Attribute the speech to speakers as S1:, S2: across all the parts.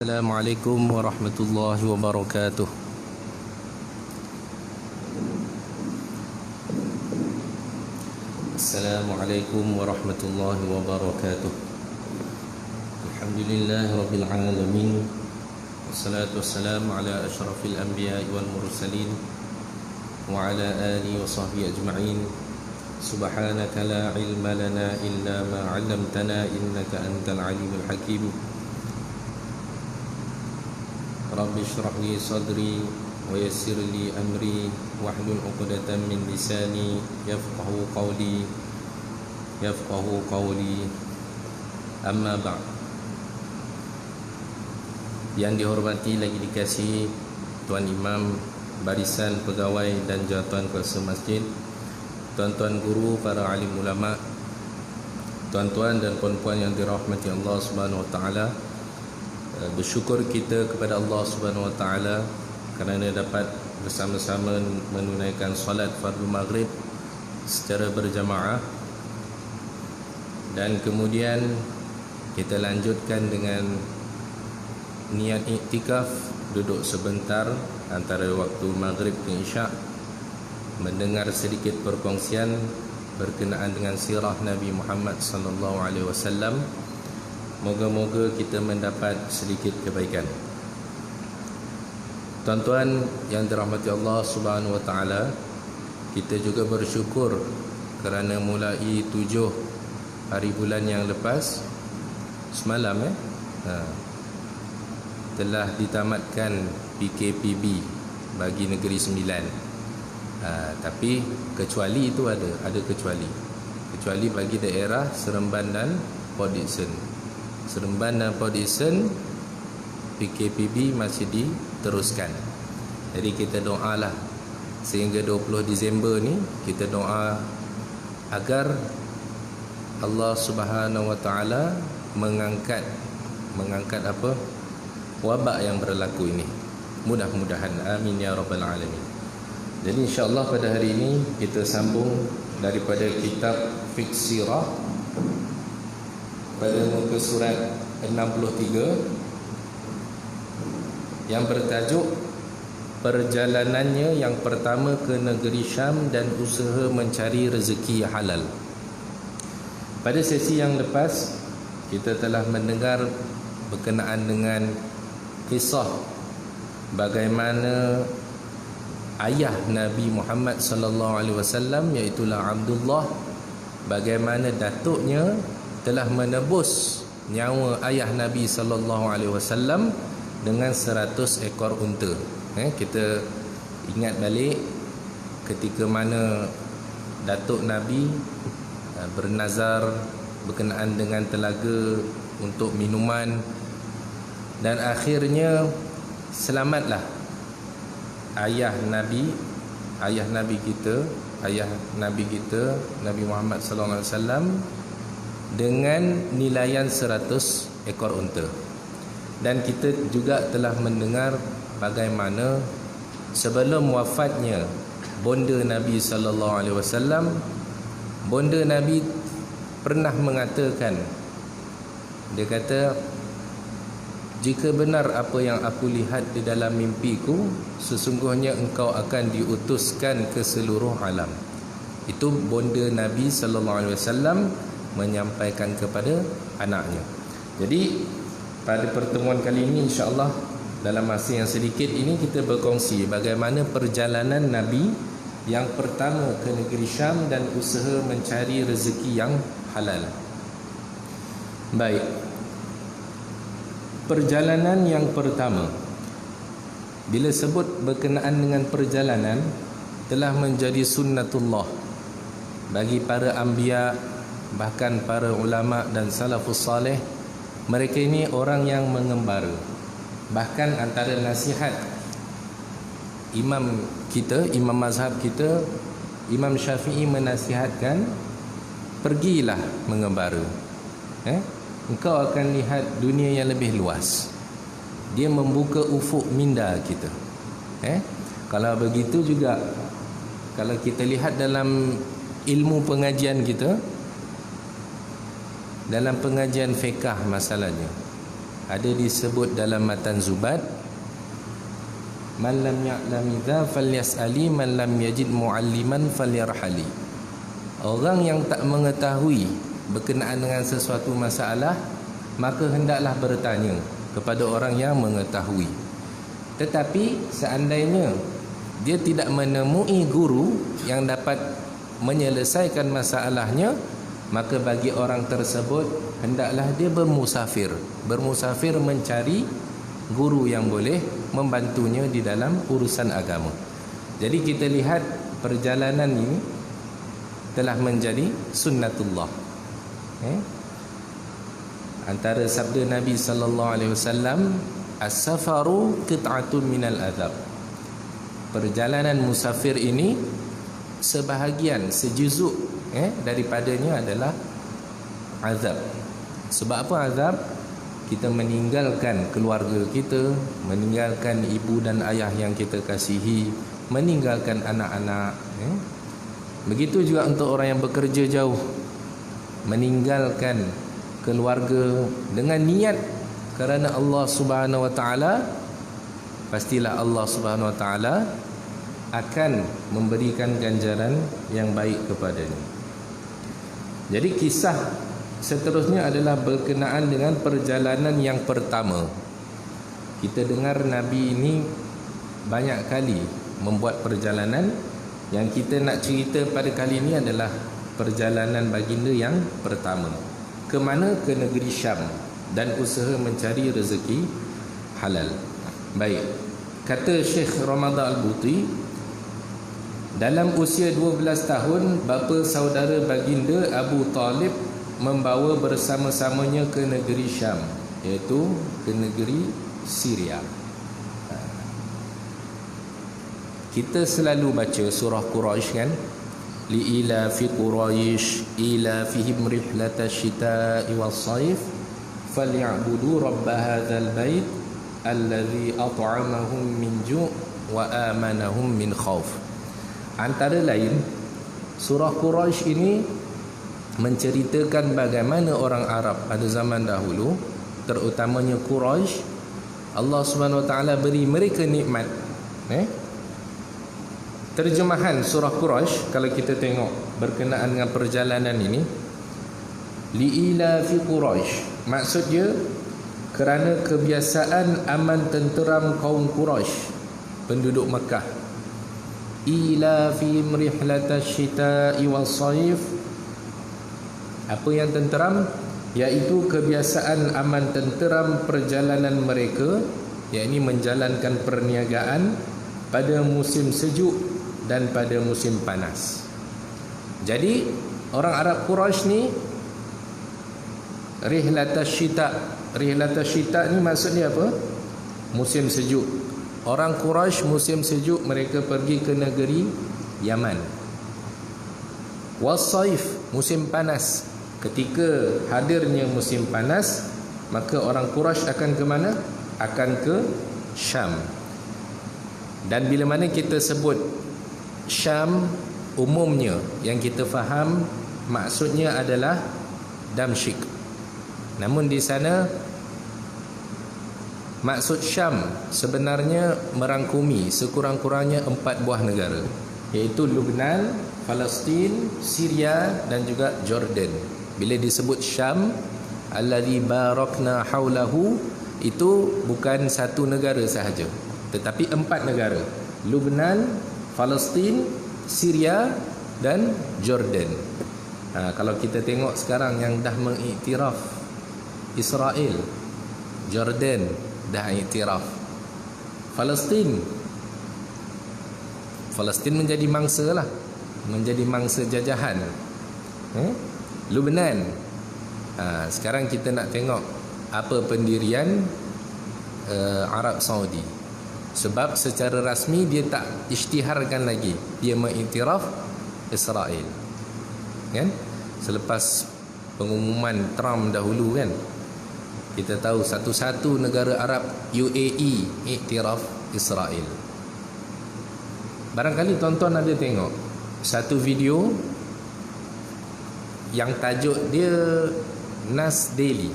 S1: Assalamualaikum warahmatullahi wabarakatuh. Assalamualaikum warahmatullahi wabarakatuh. Alhamdulillah rabbil alamin. Wassalatu wassalamu ala asyrafil anbiya'i wal mursalin wa ala alihi wa sahbihi ajma'in. Subhanaka la ilma lana illa ma 'allamtana innaka antal alimul hakim. Rabbi shrah li sadri wa yassir li amri wahlul 'uqdatam min lisani yafqahu qawli amma ba'd. Yang dihormati lagi dikasihi Tuan Imam, barisan pegawai dan jawatan kuasa masjid, tuan-tuan guru, para alim ulama, tuan-tuan dan puan-puan yang dirahmati Allah Subhanahu wa taala. Bersyukur kita kepada Allah Subhanahu wa taala kerana dapat bersama-sama menunaikan solat fardu maghrib secara berjamaah, dan kemudian kita lanjutkan dengan niat iktikaf, duduk sebentar antara waktu maghrib ke isyak, mendengar sedikit perkongsian berkenaan dengan sirah Nabi Muhammad sallallahu alaihi wasallam. Moga-moga kita mendapat sedikit kebaikan. Tuan-tuan yang dirahmati Allah Subhanahu wa taala, kita juga bersyukur kerana mulai 7 hari bulan yang lepas, semalam telah ditamatkan PKPB bagi Negeri Sembilan. Tapi kecuali itu ada kecuali bagi daerah Seremban dan Port Dickson. Seremban dan Port Dickson PKPB masih diteruskan. Jadi kita doalah sehingga 20 Disember ni, kita doa agar Allah Subhanahu wa taala mengangkat wabak yang berlaku ini. Mudah-mudahan, amin ya rabbal alamin. Jadi insya-Allah pada hari ini kita sambung daripada kitab Fiqh Sirah pada muka surat 63 yang bertajuk perjalanannya yang pertama ke negeri Syam dan usaha mencari rezeki halal. Pada sesi yang lepas kita telah mendengar berkenaan dengan kisah bagaimana ayah Nabi Muhammad sallallahu alaihi wasallam, iaitu Abdullah, bagaimana datuknya telah menebus nyawa ayah Nabi sallallahu alaihi wasallam dengan 100 ekor unta. Kita ingat balik ketika mana datuk Nabi bernazar berkenaan dengan telaga untuk minuman, dan akhirnya selamatlah ayah Nabi kita Nabi Muhammad sallallahu alaihi wasallam dengan nilaian 100 ekor unta. Dan kita juga telah mendengar bagaimana sebelum wafatnya bonda Nabi sallallahu alaihi wasallam, bonda Nabi pernah mengatakan, dia kata, jika benar apa yang aku lihat di dalam mimpiku, sesungguhnya engkau akan diutuskan ke seluruh alam. Itu bonda Nabi sallallahu alaihi wasallam menyampaikan kepada anaknya. Jadi pada pertemuan kali ini, insya-Allah dalam masa yang sedikit ini, kita berkongsi bagaimana perjalanan Nabi yang pertama ke negeri Syam dan usaha mencari rezeki yang halal. Baik. Perjalanan yang pertama, bila sebut berkenaan dengan perjalanan, telah menjadi sunnatullah bagi para anbiya, bahkan para ulama dan salafus salih. Mereka ini orang yang mengembara. Bahkan antara nasihat imam kita, imam mazhab kita, Imam Syafi'i menasihatkan, pergilah mengembara. Engkau akan lihat dunia yang lebih luas. Dia membuka ufuk minda kita. Kalau begitu juga, kalau kita lihat dalam ilmu pengajian kita, dalam pengajian fiqh masalahnya, ada disebut dalam matan Zubat, man lam ya'lam idza falyas'ali man lam yajid mu'alliman falyarhali. Orang yang tak mengetahui berkenaan dengan sesuatu masalah, maka hendaklah bertanya kepada orang yang mengetahui. Tetapi seandainya dia tidak menemui guru yang dapat menyelesaikan masalahnya, maka bagi orang tersebut hendaklah dia bermusafir mencari guru yang boleh membantunya di dalam urusan agama. Jadi kita lihat perjalanan ini telah menjadi sunnatullah. Antara sabda Nabi sallallahu alaihi wasallam, as-safaru qit'atun minal adab. Perjalanan musafir ini sebahagian, sejuzuk daripadanya adalah azab. Sebab apa azab? Kita meninggalkan keluarga kita, meninggalkan ibu dan ayah yang kita kasihi, meninggalkan anak-anak. Begitu juga untuk orang yang bekerja jauh, meninggalkan keluarga dengan niat kerana Allah Subhanahu wa taala, pastilah Allah Subhanahu wa taala akan memberikan ganjaran yang baik kepadanya. Jadi kisah seterusnya adalah berkenaan dengan perjalanan yang pertama. Kita dengar Nabi ini banyak kali membuat perjalanan. Yang kita nak cerita pada kali ini adalah perjalanan baginda yang pertama. Ke mana? Ke negeri Syam, dan usaha mencari rezeki halal. Baik, kata Syekh Ramadan Al-Buti, dalam usia 12 tahun bapa saudara baginda Abu Talib membawa bersama-samanya ke negeri Syam, iaitu ke negeri Syria. Kita selalu baca surah Quraisy kan, li ila fi Quraisy ila fihim rihlatash shita'i was-sayf falyabudu rabb hadzal bait allazi at'amahum min ju' wa amanahum min khauf. Antara lain, surah Quraisy ini menceritakan bagaimana orang Arab pada zaman dahulu, terutamanya Quraisy, Allah Subhanahu wa taala beri mereka nikmat. Terjemahan surah Quraisy kalau kita tengok berkenaan dengan perjalanan ini, li'ila fi Quraisy, maksudnya kerana kebiasaan aman tenteram kaum Quraisy, penduduk Makkah. Ila fi rihlatash shita'i was-sayf, apa yang tenteram? Iaitu kebiasaan aman tenteram perjalanan mereka, yakni menjalankan perniagaan pada musim sejuk dan pada musim panas. Jadi orang Arab Quraisy ni rihlatash shita ni maksudnya apa? Musim sejuk. Orang Quraisy musim sejuk mereka pergi ke negeri Yaman. Was-saif, musim panas. Ketika hadirnya musim panas, maka orang Quraisy akan ke mana? Akan ke Syam. Dan bila mana kita sebut Syam, umumnya yang kita faham maksudnya adalah Damsyik. Namun di sana maksud Syam sebenarnya merangkumi sekurang-kurangnya 4 buah negara, iaitu Lebanon, Palestin, Syria dan juga Jordan. Bila disebut Syam, alladzi barakna haulahu, itu bukan satu negara sahaja, tetapi 4 negara: Lebanon, Palestin, Syria dan Jordan. Kalau kita tengok sekarang yang dah mengiktiraf Israel, Jordan dah iktiraf, Palestin menjadi mangsa lah, menjadi mangsa jajahan. Lebanon, sekarang kita nak tengok apa pendirian Arab Saudi. Sebab secara rasmi dia tak isytiharkan lagi, dia mengiktiraf Israel kan. Selepas pengumuman Trump dahulu kan, kita tahu satu-satu negara Arab, UAE, iktiraf Israel. Barangkali tuan-tuan ada tengok satu video yang tajuk dia Nas Daily.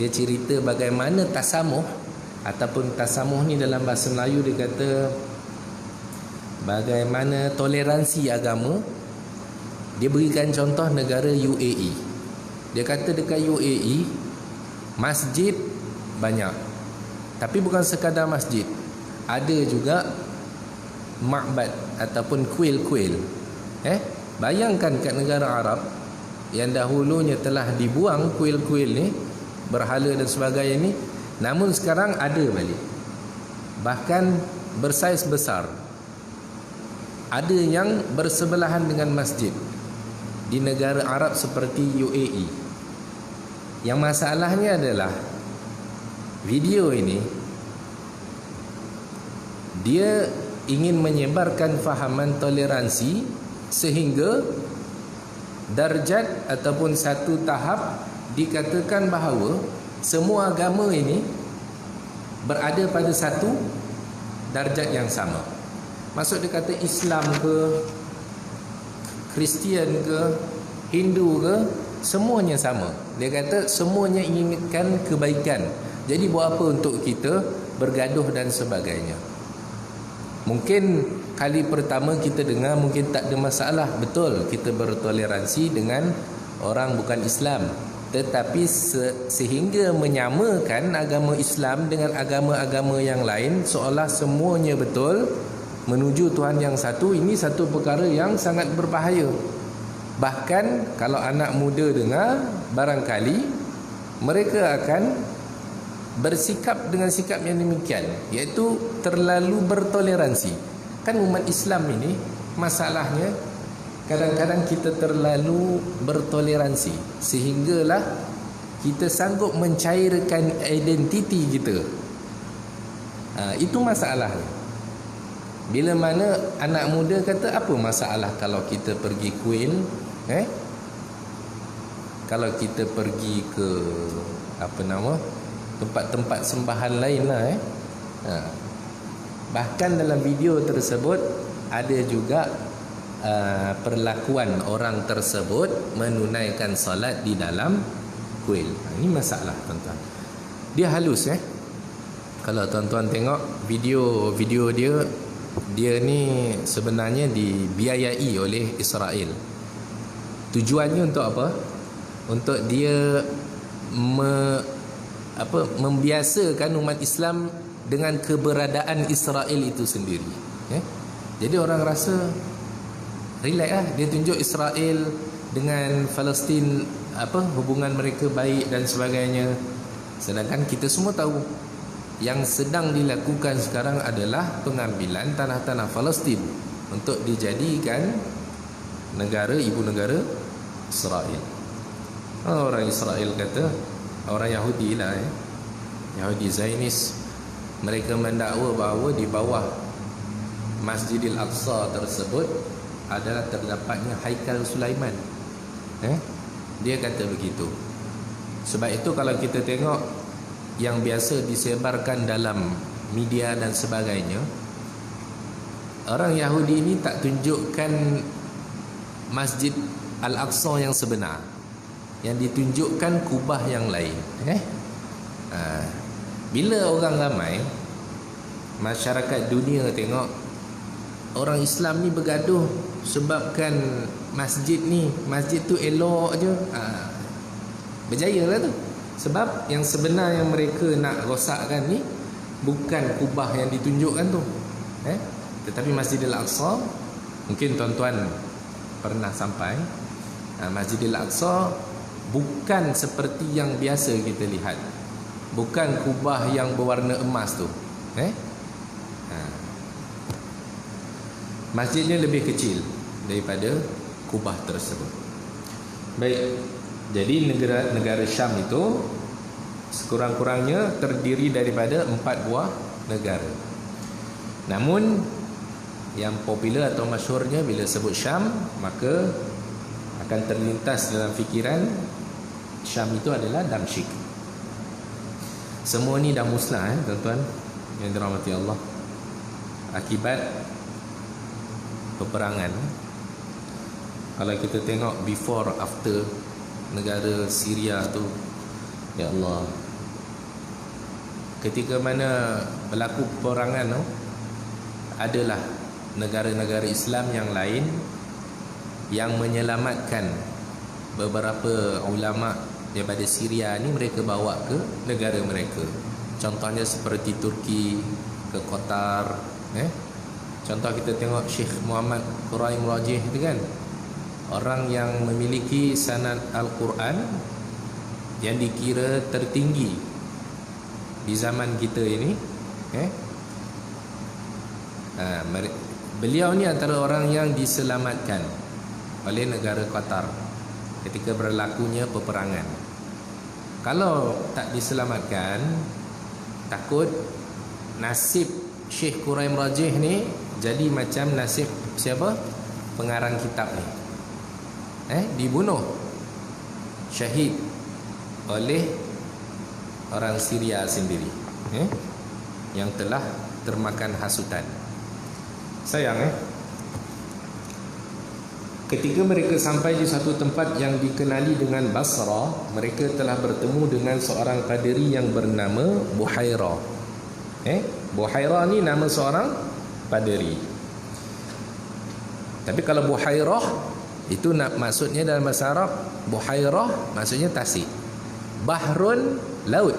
S1: Dia cerita bagaimana tasamuh, ataupun tasamuh ni dalam bahasa Melayu dia kata bagaimana toleransi agama. Dia berikan contoh negara UAE. Dia kata dekat UAE masjid banyak, tapi bukan sekadar masjid, ada juga ma'bad ataupun kuil-kuil. Bayangkan kat negara Arab yang dahulunya telah dibuang kuil-kuil ni, berhala dan sebagainya ni, namun sekarang ada balik, bahkan bersaiz besar. Ada yang bersebelahan dengan masjid di negara Arab seperti UAE. Yang masalahnya adalah video ini dia ingin menyebarkan fahaman toleransi sehingga darjat ataupun satu tahap dikatakan bahawa semua agama ini berada pada satu darjat yang sama. Maksud dia kata Islam ke, Kristian ke, Hindu ke, semuanya sama. Dia kata semuanya inginkan kebaikan. Jadi buat apa untuk kita bergaduh dan sebagainya. Mungkin kali pertama kita dengar mungkin tak ada masalah. Betul, kita bertoleransi dengan orang bukan Islam. Tetapi sehingga menyamakan agama Islam dengan agama-agama yang lain, seolah semuanya betul menuju Tuhan yang satu, ini satu perkara yang sangat berbahaya. Bahkan kalau anak muda dengar, barangkali mereka akan bersikap dengan sikap yang demikian, iaitu terlalu bertoleransi. Kan umat Islam ini masalahnya kadang-kadang kita terlalu bertoleransi, sehinggalah kita sanggup mencairkan identiti kita. Itu masalahnya. Bila mana anak muda kata apa masalah kalau kita pergi kuil, kalau kita pergi ke tempat-tempat sembahan lain lah, Bahkan dalam video tersebut ada juga perlakuan orang tersebut menunaikan solat di dalam kuil. Ini masalah tuan-tuan. Dia halus Kalau tuan-tuan tengok video dia ni sebenarnya dibiayai oleh Israel. Tujuannya untuk apa? Untuk dia membiasakan umat Islam dengan keberadaan Israel itu sendiri. Jadi orang rasa relax lah. Dia tunjuk Israel dengan Palestin, hubungan mereka baik dan sebagainya. Sedangkan kita semua tahu yang sedang dilakukan sekarang adalah pengambilan tanah-tanah Palestin untuk dijadikan negara, ibu negara Israel. Orang Israel kata, orang Yahudi lah, Yahudi Zionis, mereka mendakwa bahawa di bawah Masjidil Aqsa tersebut adalah terdapatnya Haikal Sulaiman. Dia kata begitu. Sebab itu kalau kita tengok yang biasa disebarkan dalam media dan sebagainya, orang Yahudi ini tak tunjukkan Masjid Al-Aqsa yang sebenar, yang ditunjukkan kubah yang lain. Bila orang ramai, masyarakat dunia tengok orang Islam ni bergaduh sebabkan masjid tu elok je, berjayalah tu. Sebab yang sebenar yang mereka nak rosakkan ni bukan kubah yang ditunjukkan tu, tetapi Masjidil Aqsa. Mungkin tuan-tuan pernah sampai. Masjidil Aqsa bukan seperti yang biasa kita lihat. Bukan kubah yang berwarna emas tu. Masjidnya lebih kecil daripada kubah tersebut. Baik. Jadi negara Syam itu sekurang-kurangnya terdiri daripada 4 buah negara. Namun yang popular atau masyhurnya bila sebut Syam, maka akan terlintas dalam fikiran Syam itu adalah Damsyik. Semua ni dah musnah, tuan-tuan yang dirahmati Allah, akibat peperangan. Kalau kita tengok before after negara Syria tu, ya Allah, ketika mana berlaku peperangan tu, adalah negara-negara Islam yang lain yang menyelamatkan beberapa ulama daripada Syria ni, mereka bawa ke negara mereka. Contohnya seperti Turki, ke Qatar, Contoh kita tengok Syekh Muhammad Quraim Rajih tu kan, orang yang memiliki sanad Al-Quran yang dikira tertinggi di zaman kita ini. Beliau ni antara orang yang diselamatkan oleh negara Qatar ketika berlakunya peperangan. Kalau tak diselamatkan, takut nasib Syekh Quraim Rajih ni jadi macam nasib siapa? Pengarang kitab ni. Dibunuh syahid oleh orang Syria sendiri, yang telah termakan hasutan. Sayang, ketika mereka sampai di satu tempat yang dikenali dengan Basra, mereka telah bertemu dengan seorang paderi yang bernama Buhairah. Buhairah ni nama seorang paderi. Tapi kalau Buhairah itu maksudnya dalam bahasa Arab, Buhairah maksudnya tasik. Bahrun, laut.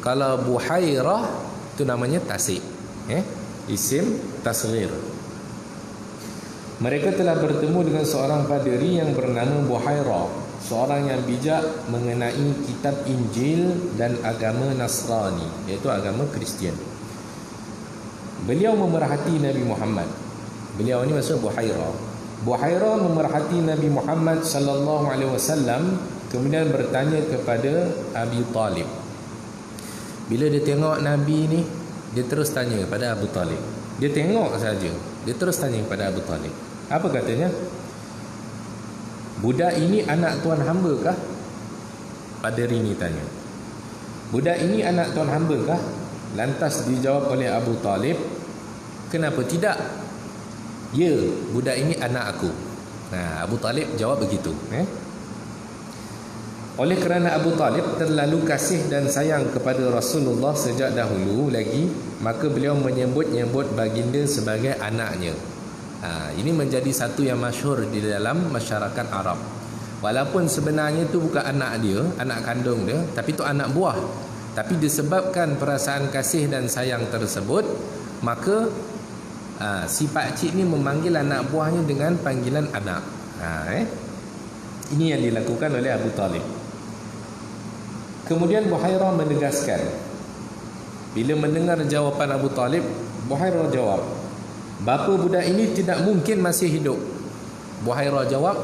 S1: Kalau Buhairah itu namanya tasik. Isim tasghir. Mereka telah bertemu dengan seorang paderi yang bernama Buhairah, seorang yang bijak mengenai kitab Injil dan agama Nasrani, iaitu agama Kristian. Beliau memerhati Nabi Muhammad. Beliau ni maksud Buhairah. Buhairah memerhati Nabi Muhammad sallallahu alaihi wasallam, kemudian bertanya kepada Abi Talib. Bila dia tengok Nabi ni, dia terus tanya pada Abu Talib. Dia tengok saja, dia terus tanya kepada Abu Talib. Apa katanya? Budak ini anak tuan hamba kah? Paderi ni tanya. Budak ini anak tuan hamba kah? Lantas dijawab oleh Abu Talib, kenapa tidak? Ya, budak ini anak aku. Abu Talib jawab begitu. Oleh kerana Abu Talib terlalu kasih dan sayang kepada Rasulullah sejak dahulu lagi, maka beliau menyebut-nyebut baginda sebagai anaknya. Ini menjadi satu yang masyhur di dalam masyarakat Arab. Walaupun sebenarnya itu bukan anak dia, anak kandung dia, tapi itu anak buah. Tapi disebabkan perasaan kasih dan sayang tersebut, maka si pakcik ni memanggil anak buahnya dengan panggilan anak. Ini yang dilakukan oleh Abu Talib. Kemudian Buhairah menegaskan. Bila mendengar jawapan Abu Talib, Buhairah jawab, bapa budak ini tidak mungkin masih hidup. Buhairah jawab,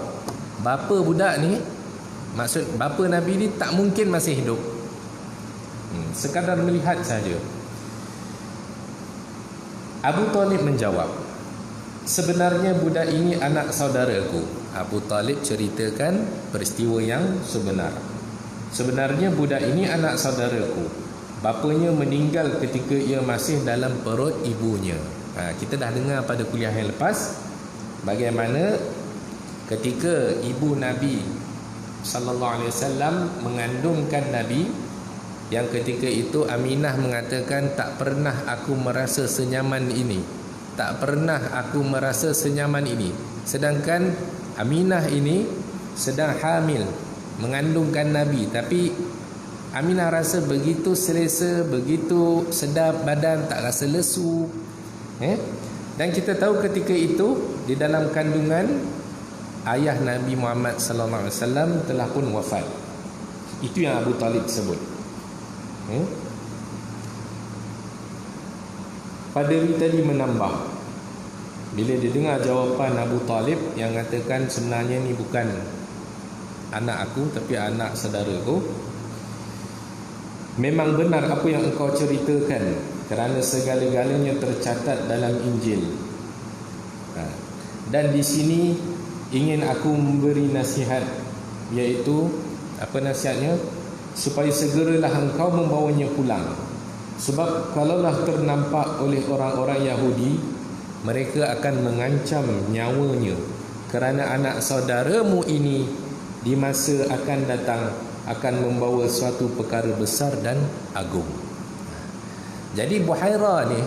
S1: bapa budak ni, maksud bapa Nabi ni tak mungkin masih hidup. Sekadar melihat saja. Abu Talib menjawab, sebenarnya budak ini anak saudaraku. Abu Talib ceritakan peristiwa yang sebenar. Sebenarnya budak ini anak saudaraku. Bapanya meninggal ketika ia masih dalam perut ibunya. Kita dah dengar pada kuliah yang lepas bagaimana ketika ibu Nabi sallallahu alaihi wasallam mengandungkan Nabi, yang ketika itu Aminah mengatakan, tak pernah aku merasa senyaman ini. Tak pernah aku merasa senyaman ini. Sedangkan Aminah ini sedang hamil, mengandungkan Nabi. Tapi Aminah rasa begitu selesa, begitu sedap badan, tak rasa lesu. Dan kita tahu ketika itu di dalam kandungan ayah Nabi Muhammad sallallahu alaihi wasallam telah pun wafat. Itu yang Abu Talib sebut. Paderi tadi menambah, bila dia dengar jawapan Abu Talib yang mengatakan sebenarnya ni bukan anak aku tapi anak saudaraku, memang benar apa yang engkau ceritakan, kerana segala-galanya tercatat dalam Injil. Dan di sini ingin aku memberi nasihat, iaitu apa nasihatnya? Supaya segeralah engkau membawanya pulang. Sebab kalaulah ternampak oleh orang-orang Yahudi, mereka akan mengancam nyawanya, kerana anak saudaramu ini di masa akan datang akan membawa suatu perkara besar dan agung. Jadi Buhairah ni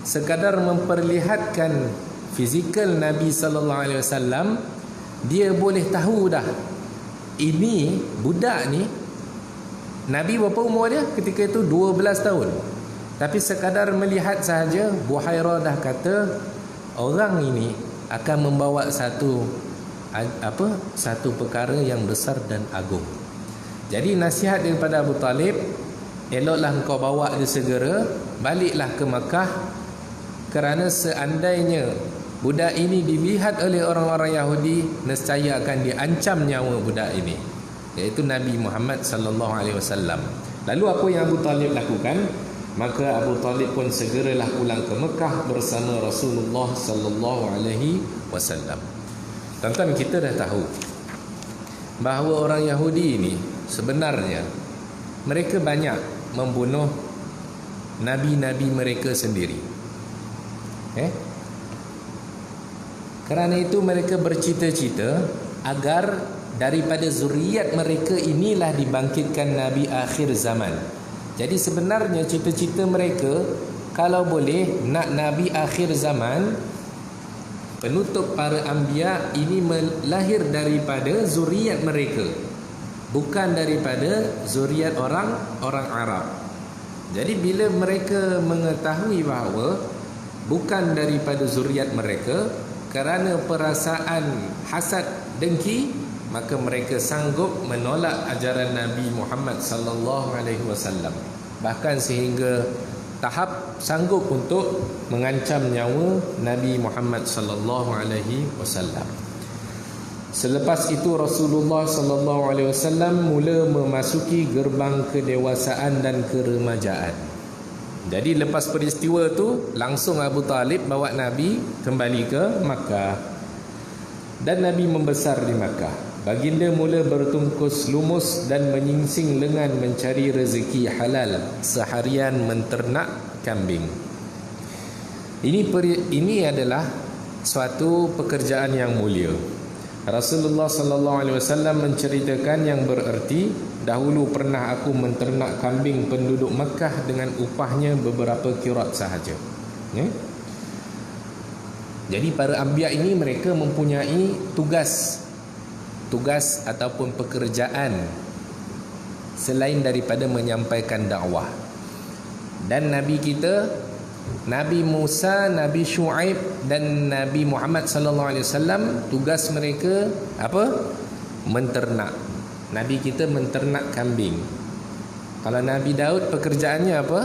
S1: sekadar memperlihatkan fizikal Nabi sallallahu alaihi wasallam, dia boleh tahu dah ini budak ni. Nabi berapa umur dia ketika itu? 12 tahun. Tapi sekadar melihat sahaja, Buhairah dah kata orang ini akan membawa satu perkara yang besar dan agung. Jadi nasihat daripada Abu Talib, eloklah engkau bawa dia segera, baliklah ke Makkah, kerana seandainya budak ini dilihat oleh orang-orang Yahudi, nescaya akan diancam nyawa budak ini, iaitu Nabi Muhammad sallallahu alaihi wasallam. Lalu apa yang Abu Talib lakukan? Maka Abu Talib pun segeralah pulang ke Mekah bersama Rasulullah sallallahu alaihi wasallam. Tuan-tuan, kita dah tahu bahawa orang Yahudi ini sebenarnya mereka banyak membunuh nabi-nabi mereka sendiri. Kerana itu mereka bercita-cita agar daripada zuriat mereka inilah dibangkitkan Nabi akhir zaman. Jadi sebenarnya cita-cita mereka, kalau boleh nak Nabi akhir zaman, penutup para anbiya ini lahir daripada zuriat mereka, bukan daripada zuriat orang Arab. Jadi bila mereka mengetahui bahawa bukan daripada zuriat mereka, kerana perasaan hasad dengki, maka mereka sanggup menolak ajaran Nabi Muhammad sallallahu alaihi wasallam, bahkan sehingga tahap sanggup untuk mengancam nyawa Nabi Muhammad sallallahu alaihi wasallam. Selepas itu Rasulullah sallallahu alaihi wasallam mula memasuki gerbang kedewasaan dan keremajaan. Jadi lepas peristiwa tu, langsung Abu Talib bawa Nabi kembali ke Makkah, dan Nabi membesar di Makkah. Baginda mula bertungkus lumus dan menyingsing lengan mencari rezeki halal, seharian menternak kambing. Ini adalah suatu pekerjaan yang mulia. Rasulullah sallallahu alaihi wasallam menceritakan yang bererti, dahulu pernah aku menternak kambing penduduk Makkah dengan upahnya beberapa qirat sahaja. Jadi para anbiya ini mereka mempunyai tugas ataupun pekerjaan selain daripada menyampaikan dakwah. Dan Nabi kita, Nabi Musa, Nabi Shu'aib dan Nabi Muhammad sallallahu alaihi wasallam, tugas mereka apa? Menternak. Nabi kita menternak kambing. Kalau Nabi Daud pekerjaannya apa?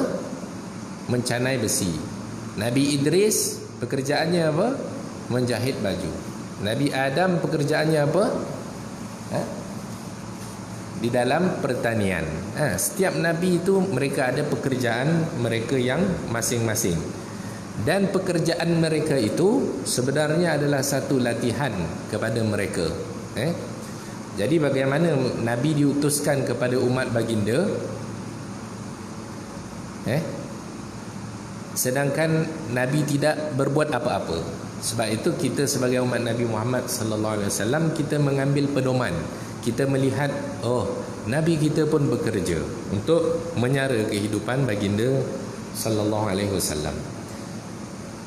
S1: Mencanai besi. Nabi Idris pekerjaannya apa? Menjahit baju. Nabi Adam pekerjaannya apa? Di dalam pertanian. Setiap Nabi itu mereka ada pekerjaan mereka yang masing-masing. Dan pekerjaan mereka itu sebenarnya adalah satu latihan kepada mereka. Jadi bagaimana Nabi diutuskan kepada umat baginda, sedangkan Nabi tidak berbuat apa-apa. Sebab itu kita sebagai umat Nabi Muhammad sallallahu alaihi wasallam, kita mengambil pedoman. Kita melihat, Nabi kita pun bekerja untuk menyara kehidupan baginda sallallahu alaihi wasallam.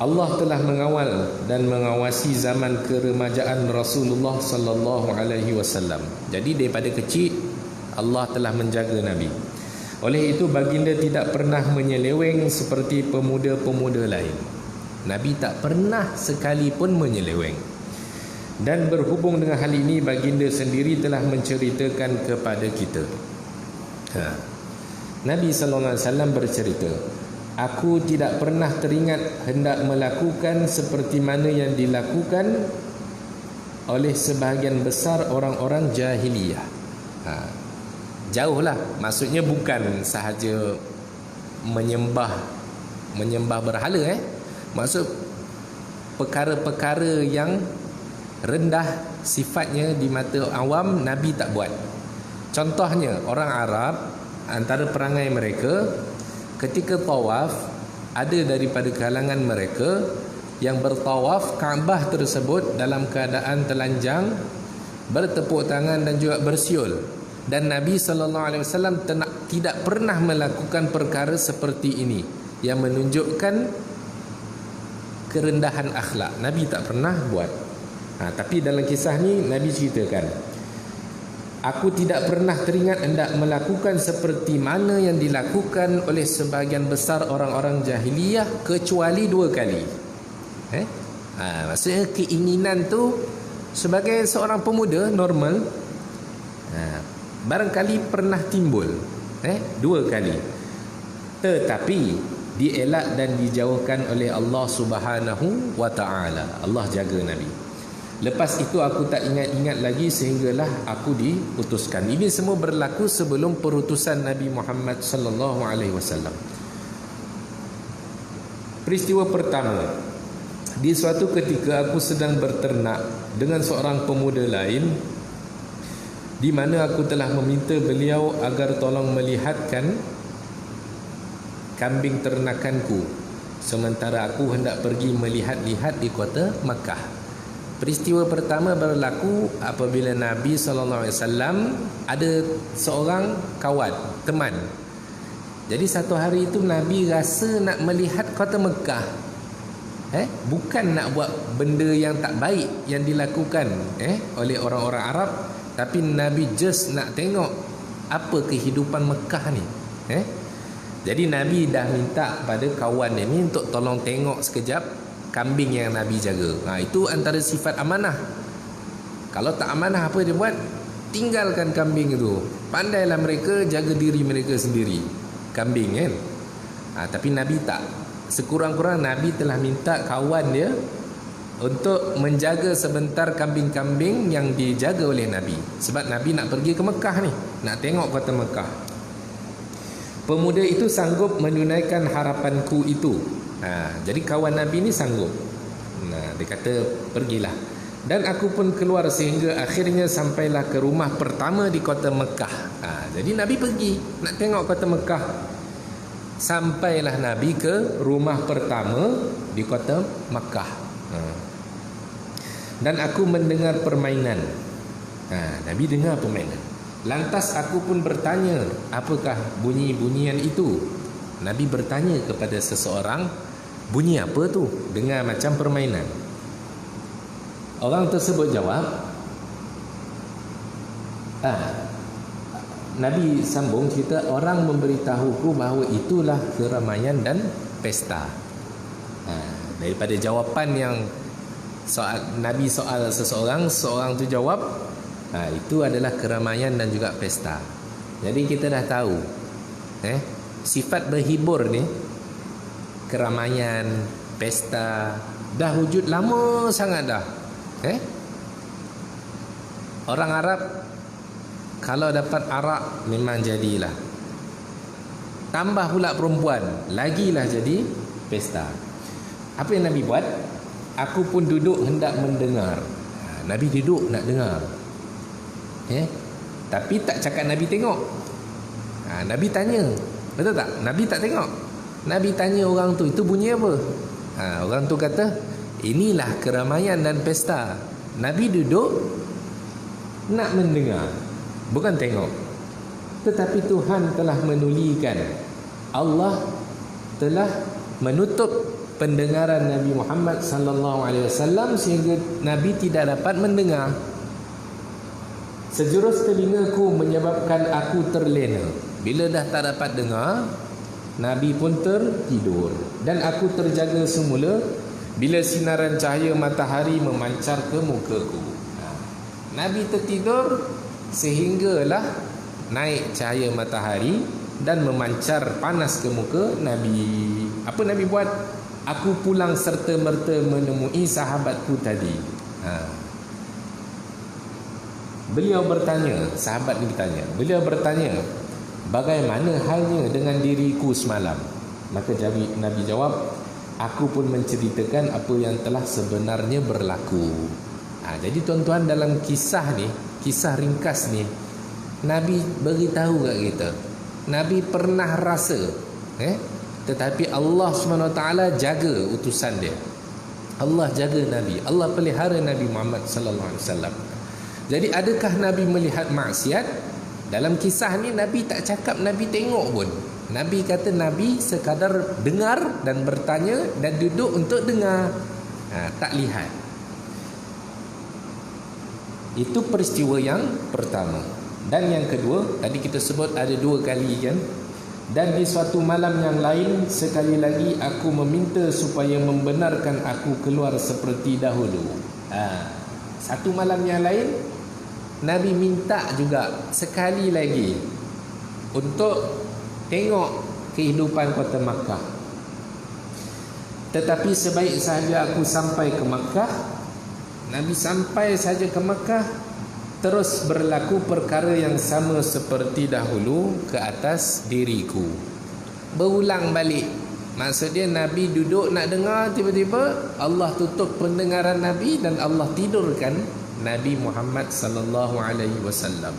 S1: Allah telah mengawal dan mengawasi zaman keremajaan Rasulullah sallallahu alaihi wasallam. Jadi daripada kecil Allah telah menjaga Nabi. Oleh itu baginda tidak pernah menyeleweng seperti pemuda-pemuda lain. Nabi tak pernah sekalipun menyeleweng. Dan berhubung dengan hal ini, baginda sendiri telah menceritakan kepada kita. Nabi sallallahu alaihi wasallam bercerita, aku tidak pernah teringat hendak melakukan seperti mana yang dilakukan oleh sebahagian besar orang-orang jahiliyah. Jauhlah, maksudnya bukan sahaja menyembah berhala. Maksud perkara-perkara yang rendah sifatnya di mata awam, Nabi tak buat. Contohnya orang Arab, antara perangai mereka ketika tawaf, ada daripada kalangan mereka yang bertawaf Kaabah tersebut dalam keadaan telanjang, bertepuk tangan dan juga bersiul. Dan Nabi sallallahu alaihi wasallam tidak pernah melakukan perkara seperti ini. yang menunjukkan kerendahan akhlak. Nabi tak pernah buat. Tapi dalam kisah ni Nabi ceritakan, aku tidak pernah teringat hendak melakukan seperti mana yang dilakukan oleh sebahagian besar orang-orang jahiliyah kecuali 2 kali. Maksudnya keinginan tu sebagai seorang pemuda normal, barangkali pernah timbul 2 kali, tetapi dielak dan dijauhkan oleh Allah Subhanahu wa ta'ala. Allah jaga Nabi. Lepas itu aku tak ingat-ingat lagi sehinggalah aku diutuskan. Ini semua berlaku sebelum perutusan Nabi Muhammad sallallahu alaihi wasallam. Peristiwa pertama, di suatu ketika aku sedang berternak dengan seorang pemuda lain, di mana aku telah meminta beliau agar tolong melihatkan kambing ternakanku, sementara aku hendak pergi melihat-lihat di kota Makkah. Peristiwa pertama berlaku apabila Nabi SAW ada seorang kawan, teman. Jadi satu hari itu Nabi rasa nak melihat kota Mekah. Bukan nak buat benda yang tak baik yang dilakukan oleh orang-orang Arab, tapi Nabi just nak tengok apa kehidupan Mekah ni. Jadi Nabi dah minta pada kawan dia ni untuk tolong tengok sekejap kambing yang Nabi jaga. Itu antara sifat amanah. Kalau tak amanah apa dia buat? Tinggalkan kambing itu. Pandailah mereka jaga diri mereka sendiri, kambing kan. Tapi Nabi tak. Sekurang-kurang Nabi telah minta kawan dia untuk menjaga sebentar kambing-kambing yang dijaga oleh Nabi. Sebab Nabi nak pergi ke Mekah ni, nak tengok kota Mekah. Pemuda itu sanggup menunaikan harapanku itu. Jadi kawan Nabi ni sanggup. Dia kata pergilah. Dan aku pun keluar sehingga akhirnya sampailah ke rumah pertama di kota Mekah. Jadi Nabi pergi nak tengok kota Mekah. Sampailah Nabi ke rumah pertama di kota Mekah. Dan aku mendengar permainan. Nabi dengar permainan. Lantas aku pun bertanya, apakah bunyi-bunyian itu? Nabi bertanya kepada seseorang, bunyi apa tu? Dengar macam permainan. Orang tersebut jawab, Nabi sambung cerita, orang memberitahuku bahawa itulah keramaian dan pesta. Daripada jawapan yang Nabi soal seseorang, seorang tu jawab, itu adalah keramaian dan juga pesta. Jadi kita dah tahu sifat berhibur ni, keramaian, pesta, dah wujud lama sangat dah. Orang Arab kalau dapat arak memang jadilah. Tambah pula perempuan, lagilah jadi pesta. Apa yang Nabi buat? Aku pun duduk hendak mendengar. Nabi duduk nak dengar. Tapi tak cakap Nabi tengok. Nabi tanya. Betul tak? Nabi tak tengok. Nabi tanya orang tu, itu bunyi apa? Orang tu kata, inilah keramaian dan pesta. Nabi duduk nak mendengar, bukan tengok. Tetapi Tuhan telah menulikan, Allah telah menutup pendengaran Nabi Muhammad sallallahu alaihi wasallam sehingga Nabi tidak dapat mendengar. Sejurus telingaku menyebabkan aku terlena. Bila dah tak dapat dengar, Nabi pun tertidur. Dan aku terjaga semula bila sinaran cahaya matahari memancar ke mukaku. Nabi tertidur sehinggalah naik cahaya matahari dan memancar panas ke muka Nabi. Apa Nabi buat? Aku pulang serta-merta menemui sahabatku tadi. Beliau bertanya, sahabat ni bertanya, beliau bertanya, bagaimana halnya dengan diriku semalam? Maka Nabi jawab, aku pun menceritakan apa yang telah sebenarnya berlaku. Jadi tuan-tuan, dalam kisah ni, kisah ringkas ni, Nabi beritahu kat kita, Nabi pernah rasa, tetapi Allah SWT jaga utusan dia. Allah jaga Nabi, Allah pelihara Nabi Muhammad sallallahu alaihi wasallam. Jadi adakah Nabi melihat maksiat? Dalam kisah ni Nabi tak cakap Nabi tengok pun. Nabi kata Nabi sekadar dengar dan bertanya dan duduk untuk dengar. Tak lihat. Itu peristiwa yang pertama. Dan yang kedua, tadi kita sebut ada 2 kali kan. Dan di suatu malam yang lain, sekali lagi aku meminta supaya membenarkan aku keluar seperti dahulu. Satu malam yang lain, Nabi minta juga sekali lagi untuk tengok kehidupan kota Makkah. Tetapi sebaik sahaja aku sampai ke Makkah, Nabi sampai saja ke Makkah, terus berlaku perkara yang sama seperti dahulu ke atas diriku. Berulang balik. Maksudnya Nabi duduk nak dengar, tiba-tiba Allah tutup pendengaran Nabi dan Allah tidurkan Nabi Muhammad sallallahu alaihi wasallam.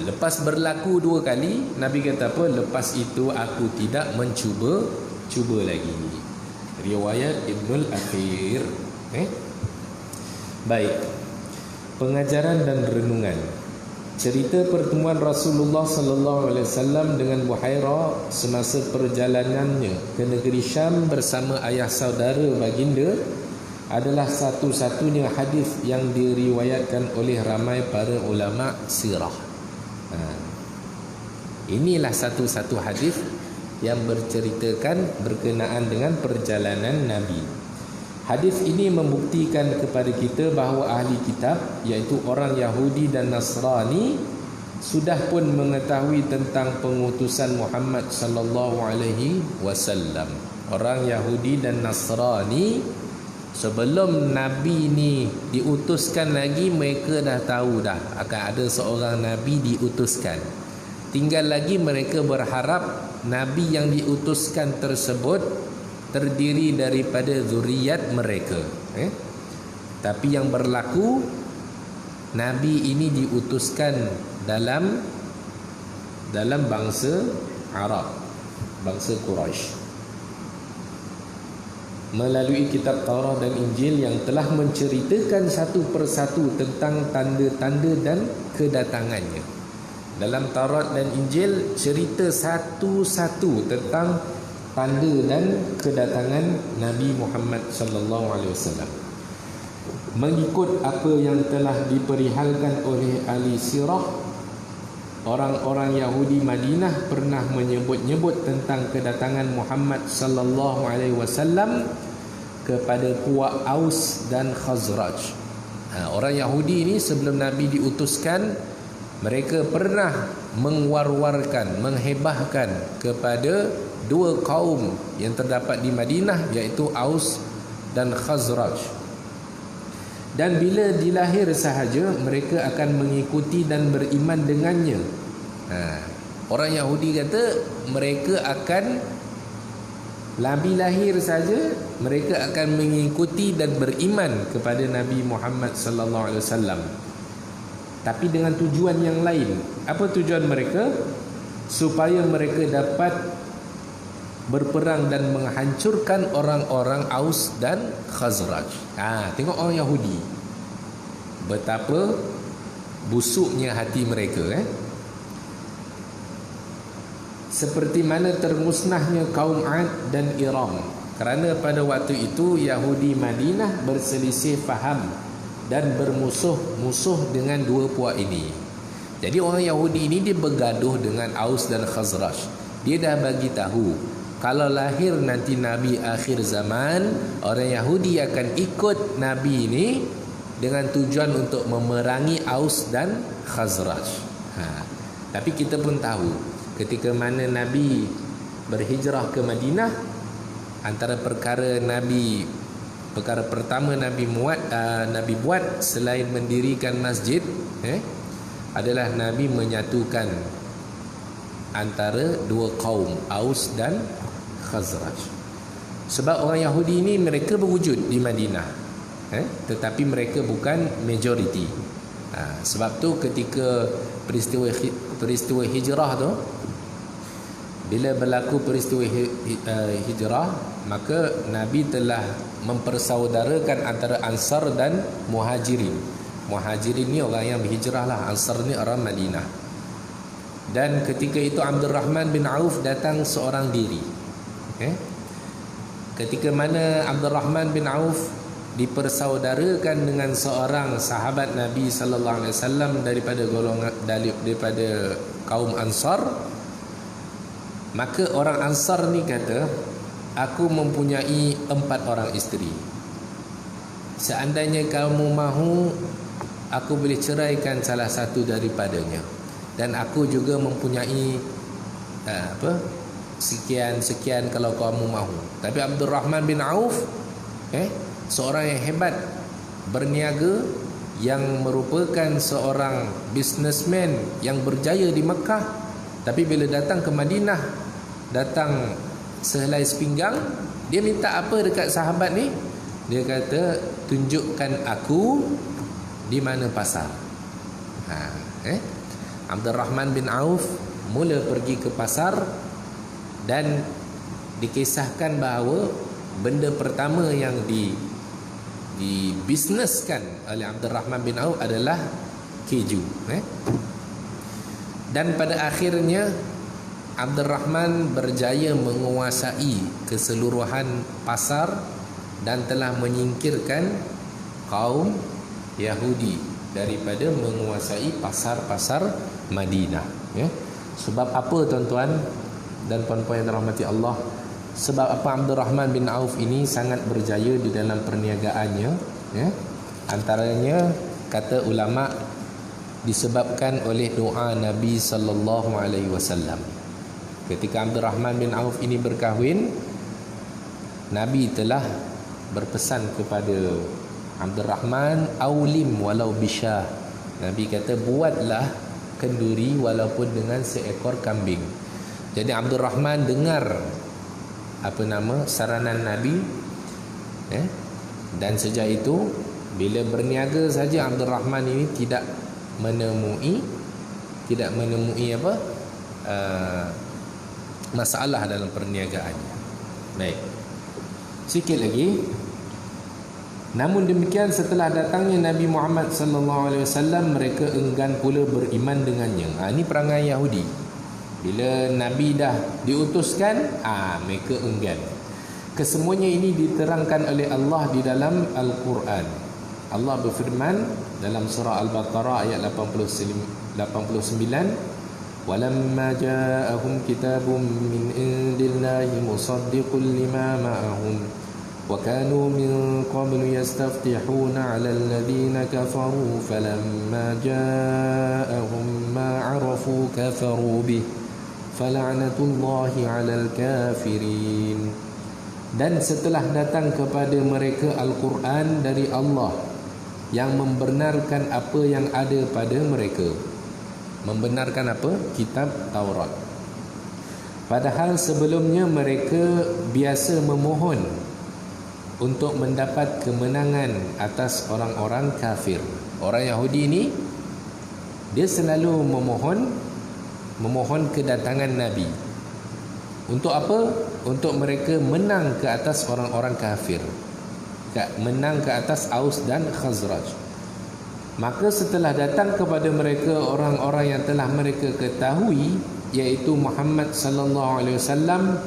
S1: Lepas berlaku 2 kali, Nabi kata apa? Lepas itu aku tidak cuba lagi. Riwayat Ibnul Athir. Baik. Pengajaran dan renungan. Cerita pertemuan Rasulullah sallallahu alaihi wasallam dengan Buhairah semasa perjalanannya ke negeri Syam bersama ayah saudara baginda adalah satu-satunya hadis yang diriwayatkan oleh ramai para ulama sirah. Inilah satu-satu hadis yang berceritakan berkenaan dengan perjalanan Nabi. Hadis ini membuktikan kepada kita bahawa ahli kitab, iaitu orang Yahudi dan Nasrani, sudah pun mengetahui tentang pengutusan Muhammad sallallahu alaihi wasallam. Orang Yahudi dan Nasrani sebelum Nabi ni diutuskan lagi, mereka dah tahu dah akan ada seorang Nabi diutuskan. Tinggal lagi mereka berharap Nabi yang diutuskan tersebut terdiri daripada zuriat mereka. Tapi yang berlaku, Nabi ini diutuskan dalam bangsa Arab, bangsa Quraisy, melalui kitab Taurat dan Injil yang telah menceritakan satu persatu tentang tanda-tanda dan kedatangannya. Dalam Taurat dan Injil cerita satu-satu tentang tanda dan kedatangan Nabi Muhammad sallallahu alaihi wasallam. Mengikut apa yang telah diperihalkan oleh ahli sirah, orang-orang Yahudi Madinah pernah menyebut-nyebut tentang kedatangan Muhammad sallallahu alaihi wasallam kepada puak Aus dan Khazraj. Orang Yahudi ini sebelum Nabi diutuskan, mereka pernah mengwar-warkan, menghebahkan kepada 2 kaum yang terdapat di Madinah, iaitu Aus dan Khazraj. Dan bila dilahir sahaja, mereka akan mengikuti dan beriman dengannya. Orang Yahudi kata mereka akan, Nabi lahir saja, mereka akan mengikuti dan beriman kepada Nabi Muhammad sallallahu alaihi wasallam. Tapi dengan tujuan yang lain. Apa tujuan mereka? Supaya mereka dapat berperang dan menghancurkan orang-orang Aus dan Khazraj. Tengok orang Yahudi, betapa busuknya hati mereka. Seperti mana termusnahnya kaum Ad dan Iram, kerana pada waktu itu Yahudi Madinah berselisih faham dan bermusuh-musuh dengan 2 puak ini. Jadi orang Yahudi ini dia bergaduh dengan Aus dan Khazraj. Dia dah bagi tahu kalau lahir nanti Nabi akhir zaman, orang Yahudi akan ikut Nabi ini dengan tujuan untuk memerangi Aus dan Khazraj. Tapi kita pun tahu ketika mana Nabi berhijrah ke Madinah, antara perkara pertama Nabi buat selain mendirikan masjid adalah Nabi menyatukan antara 2 kaum, Aus dan Khazraj. Sebab orang Yahudi ini mereka berwujud di Madinah, tetapi mereka bukan majoriti. Sebab tu ketika peristiwa hijrah tu, bila berlaku peristiwa hijrah, maka Nabi telah mempersaudarakan antara Ansar dan Muhajirin. Muhajirin ni orang yang berhijrah lah, Ansar ni orang Madinah. Dan ketika itu Abdul Rahman bin Auf datang seorang diri. Ketika mana Abdul Rahman bin Auf dipersaudarakan dengan seorang sahabat Nabi sallallahu alaihi wasallam daripada golongan daripada kaum Ansar, maka orang Ansar ni kata, aku mempunyai 4 orang isteri. Seandainya kamu mahu, aku boleh ceraikan salah satu daripadanya. Dan aku juga mempunyai sekian kalau kamu mahu. Tapi Abdul Rahman bin Auf seorang yang hebat, berniaga, yang merupakan seorang businessman yang berjaya di Mekah, tapi bila datang ke Madinah, datang sehelai sepinggang, dia minta apa dekat sahabat ni? Dia kata, tunjukkan aku di mana pasar. Abdul Rahman bin Auf mula pergi ke pasar, dan dikisahkan bahawa benda pertama yang dibisneskan oleh Abdul Rahman bin Auf adalah keju. Dan pada akhirnya Abdul Rahman berjaya menguasai keseluruhan pasar dan telah menyingkirkan kaum Yahudi daripada menguasai pasar-pasar Madinah. Sebab apa tuan-tuan dan puan-puan yang dirahmati Allah? Sebab apa Abdul Rahman bin Auf ini sangat berjaya di dalam perniagaannya? Antaranya kata ulama disebabkan oleh doa Nabi sallallahu alaihi wasallam. Ketika Abdul Rahman bin Auf ini berkahwin, Nabi telah berpesan kepada Abdul Rahman, aulim walau bisyah. Nabi kata, buatlah kenduri walaupun dengan seekor kambing. Jadi Abdul Rahman dengar saranan Nabi, dan sejak itu bila berniaga saja Abdul Rahman ini tidak menemui masalah dalam perniagaannya. Baik, sikit lagi. Namun demikian, setelah datangnya Nabi Muhammad sallallahu alaihi wasallam, mereka enggan pula beriman dengannya. Ini perangai Yahudi. Bila Nabi dah diutuskan, mereka enggan. Kesemuanya ini diterangkan oleh Allah di dalam Al-Quran. Allah berfirman dalam surah Al-Baqarah ayat 89, "Walamma ja'ahum kitabun min indillahi musaddiqun lima ma'ahum وكانوا من قبل يستفتحون على الذين كفروا فلما جاءهم ما عرفوا كفروا به فلعنة الله على الكافرين." Dan setelah datang kepada mereka Al-Quran dari Allah yang membenarkan apa yang ada pada mereka. Membenarkan apa? Kitab Taurat. Padahal sebelumnya mereka biasa memohon untuk mendapat kemenangan atas orang-orang kafir. Orang Yahudi ini, dia selalu memohon kedatangan Nabi. Untuk apa? Untuk mereka menang ke atas orang-orang kafir, menang ke atas Aus dan Khazraj. Maka setelah datang kepada mereka orang-orang yang telah mereka ketahui, iaitu Muhammad sallallahu alaihi wasallam,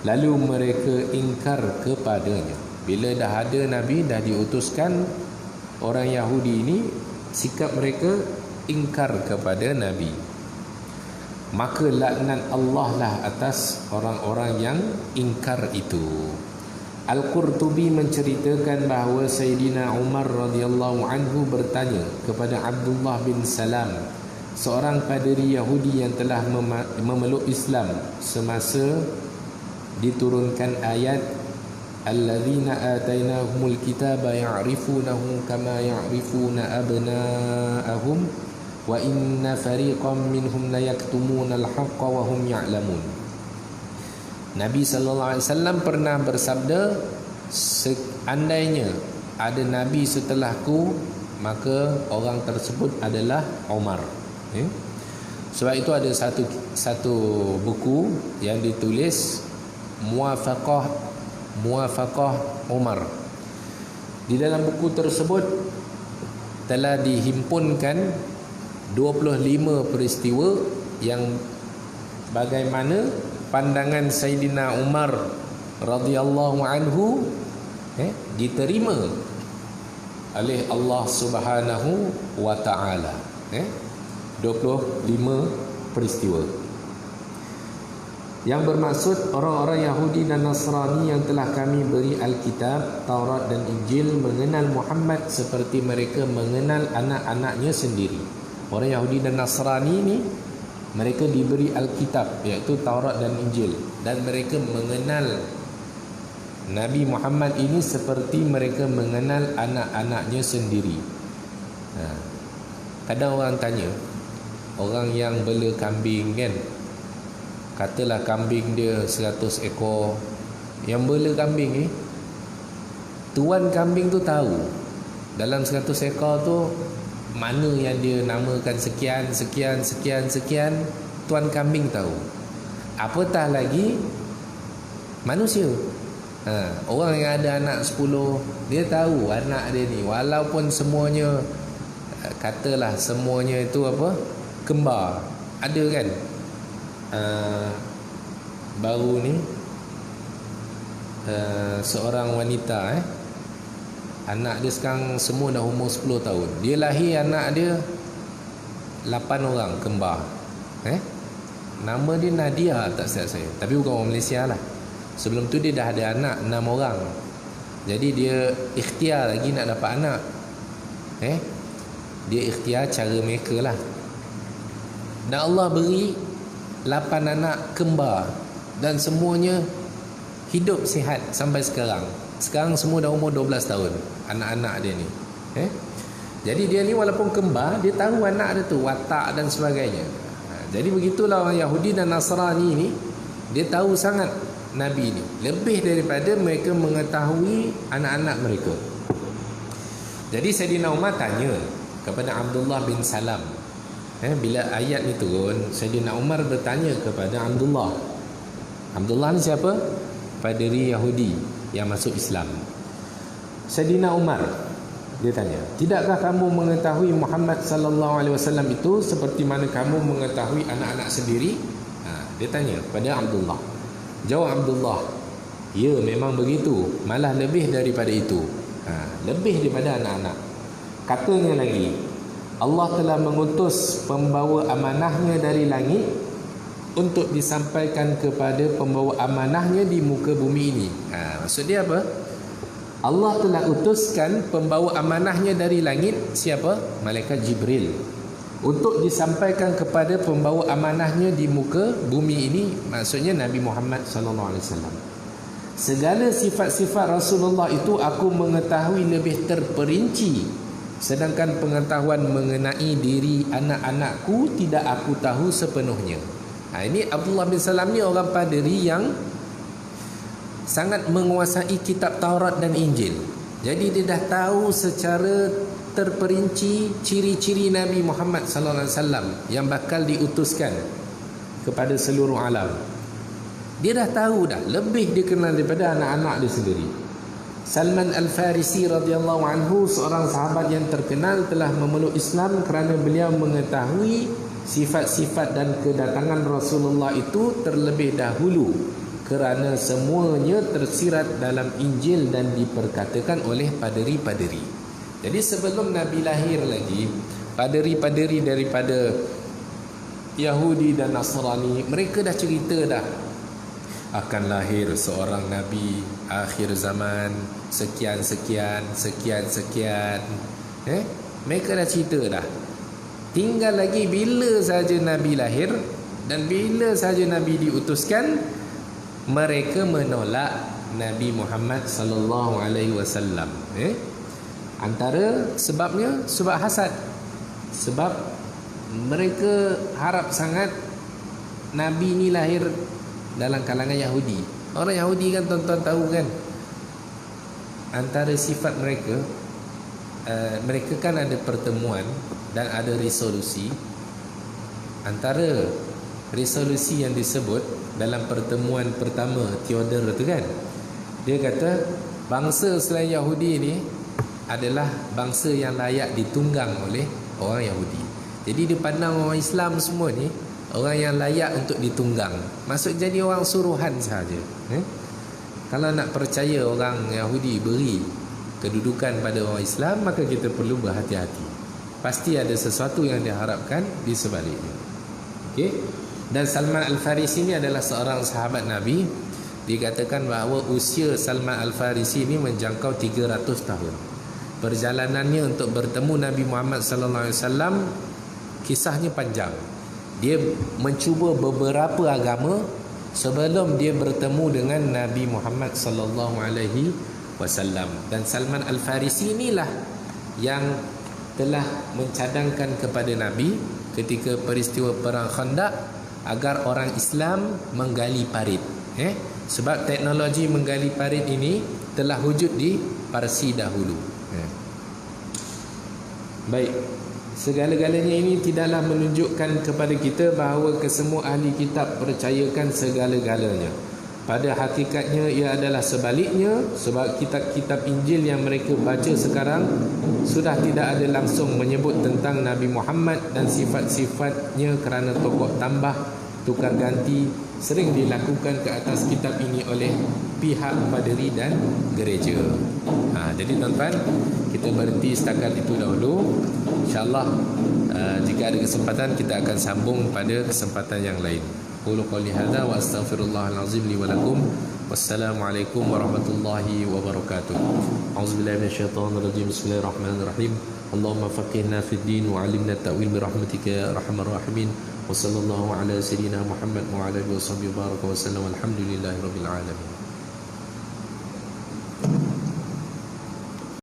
S1: lalu mereka ingkar kepadanya. Bila dah ada Nabi, dah diutuskan, orang Yahudi ini sikap mereka ingkar kepada Nabi. Maka laknat Allah lah atas orang-orang yang ingkar itu. Al-Qurtubi menceritakan bahawa Sayyidina Umar radhiyallahu anhu bertanya kepada Abdullah bin Salam, seorang paderi Yahudi yang telah memeluk Islam semasa diturunkan ayat alladzina atainahumul kitaba ya'rifunahu kama ya'rifuna abna'ahum wa inna fariqam minhum la yaktumuna al-haqqa wa hum ya'lamun. Nabi sallallahu alaihi wasallam pernah bersabda, seandainya ada nabi setelahku, maka orang tersebut adalah Umar. Sebab itu ada satu buku yang ditulis Muwafaqah Umar. Di dalam buku tersebut telah dihimpunkan 25 peristiwa yang bagaimana pandangan Sayyidina Umar radhiyallahu anhu diterima oleh Allah Subhanahu wa taala. 25 peristiwa yang bermaksud orang-orang Yahudi dan Nasrani yang telah kami beri Alkitab, Taurat dan Injil mengenal Muhammad seperti mereka mengenal anak-anaknya sendiri. Orang Yahudi dan Nasrani ni mereka diberi Alkitab, iaitu Taurat dan Injil, dan mereka mengenal Nabi Muhammad ini seperti mereka mengenal anak-anaknya sendiri. Kadang orang tanya, orang yang bela kambing kan, katalah kambing dia 100 ekor, yang bela kambing ni, tuan kambing tu tahu dalam 100 ekor tu mana yang dia namakan sekian, tuan kambing tahu. Apatah lagi manusia. Orang yang ada anak 10, dia tahu anak dia ni, walaupun semuanya, katalah semuanya itu apa, kembar. Ada kan baru ni seorang wanita anak dia sekarang semua dah umur 10 tahun. Dia lahir anak dia 8 orang kembar. Nama dia Nadia tak silap saya, tapi bukan orang Malaysia lah. Sebelum tu dia dah ada anak 6 orang. Jadi dia ikhtiar lagi nak dapat anak. Dia ikhtiar cara mereka lah. Dan Allah beri 8 anak kembar dan semuanya hidup sihat sampai sekarang. Sekarang semua dah umur 12 tahun anak-anak dia ni. Jadi dia ni walaupun kembar, dia tahu anak dia tu watak dan sebagainya. Jadi begitulah orang Yahudi dan Nasrani ni, dia tahu sangat Nabi ni, lebih daripada mereka mengetahui anak-anak mereka. Jadi Sayyidina Umar tanya kepada Abdullah bin Salam, bila ayat ni turun, Sayyidina Umar bertanya kepada Abdullah. Abdullah ni siapa? Paderi Yahudi yang masuk Islam. Sayyidina Umar, dia tanya, tidakkah kamu mengetahui Muhammad sallallahu alaihi wasallam itu seperti mana kamu mengetahui anak-anak sendiri? Dia tanya pada Abdullah. Jawab Abdullah, ya memang begitu, malah lebih daripada itu. Lebih daripada anak-anak. Katanya lagi, Allah telah mengutus pembawa amanahnya dari langit untuk disampaikan kepada pembawa amanahnya di muka bumi ini. Maksud dia apa? Allah telah utuskan pembawa amanahnya dari langit, siapa? Malaikat Jibril, untuk disampaikan kepada pembawa amanahnya di muka bumi ini, maksudnya Nabi Muhammad sallallahu alaihi wasallam. Segala sifat-sifat Rasulullah itu aku mengetahui lebih terperinci, sedangkan pengetahuan mengenai diri anak-anakku tidak aku tahu sepenuhnya. Ini Abdullah bin Salam ni orang paderi yang sangat menguasai kitab Taurat dan Injil. Jadi dia dah tahu secara terperinci ciri-ciri Nabi Muhammad sallallahu alaihi wasallam yang bakal diutuskan kepada seluruh alam. Dia dah tahu dah, lebih dia kenal daripada anak-anak dia sendiri. Salman Al-Farisi radhiyallahu anhu, seorang sahabat yang terkenal, telah memeluk Islam kerana beliau mengetahui sifat-sifat dan kedatangan Rasulullah itu terlebih dahulu, kerana semuanya tersirat dalam Injil dan diperkatakan oleh paderi-paderi. Jadi sebelum Nabi lahir lagi, paderi-paderi daripada Yahudi dan Nasrani, mereka dah cerita dah akan lahir seorang Nabi akhir zaman, sekian. Mereka dah cerita dah. Tinggal lagi bila saja Nabi lahir dan bila saja Nabi diutuskan, mereka menolak Nabi Muhammad sallallahu alaihi wasallam. Antara sebabnya sebab hasad. Sebab mereka harap sangat Nabi ni lahir dalam kalangan Yahudi. Orang Yahudi kan tuan-tuan tahu kan, antara sifat mereka, mereka kan ada pertemuan dan ada resolusi. Antara resolusi yang disebut dalam pertemuan pertama Theodor tu kan, dia kata bangsa selain Yahudi ni adalah bangsa yang layak ditunggang oleh orang Yahudi. Jadi dia pandang orang Islam semua ni, orang yang layak untuk ditunggang. Maksud jadi orang suruhan saja. Kalau nak percaya orang Yahudi beri kedudukan pada orang Islam, maka kita perlu berhati-hati. Pasti ada sesuatu yang diharapkan di sebaliknya. Okey. Dan Salman Al-Farisi ini adalah seorang sahabat Nabi. Dikatakan bahawa usia Salman Al-Farisi ini menjangkau 300 tahun. Perjalanannya untuk bertemu Nabi Muhammad sallallahu alaihi wasallam kisahnya panjang. Dia mencuba beberapa agama sebelum dia bertemu dengan Nabi Muhammad sallallahu alaihi wasallam. Dan Salman Al-Farisi inilah yang telah mencadangkan kepada Nabi ketika peristiwa perang Khandaq agar orang Islam menggali parit. Sebab teknologi menggali parit ini telah wujud di Parsi dahulu. Baik, segala-galanya ini tidaklah menunjukkan kepada kita bahawa kesemua ahli kitab percayakan segala-galanya. Pada hakikatnya ia adalah sebaliknya, sebab kitab-kitab Injil yang mereka baca sekarang sudah tidak ada langsung menyebut tentang Nabi Muhammad dan sifat-sifatnya kerana tokoh tambah, tukar ganti sering dilakukan ke atas kitab ini oleh pihak paderi dan gereja. Jadi tuan-tuan, kita berhenti setakat itu dahulu. InsyaAllah jika ada kesempatan kita akan sambung pada kesempatan yang lain. Qulu qouli hadza wa astaghfirullahal azim li wa lakum. Wassalamualaikum warahmatullahi wabarakatuh. A'udzubillahi minasyaitonir rajim. Bismillahirrahmanirrahim. Allahumma faqihna fid din wa 'allimna at-ta'wil bi rahmatika ya arhamar rahimin. Wa sallallahu ala sayyidina Muhammad wa ala alihi wa sahbihi baraka wa sallam. Alhamdulillahirabbil alamin.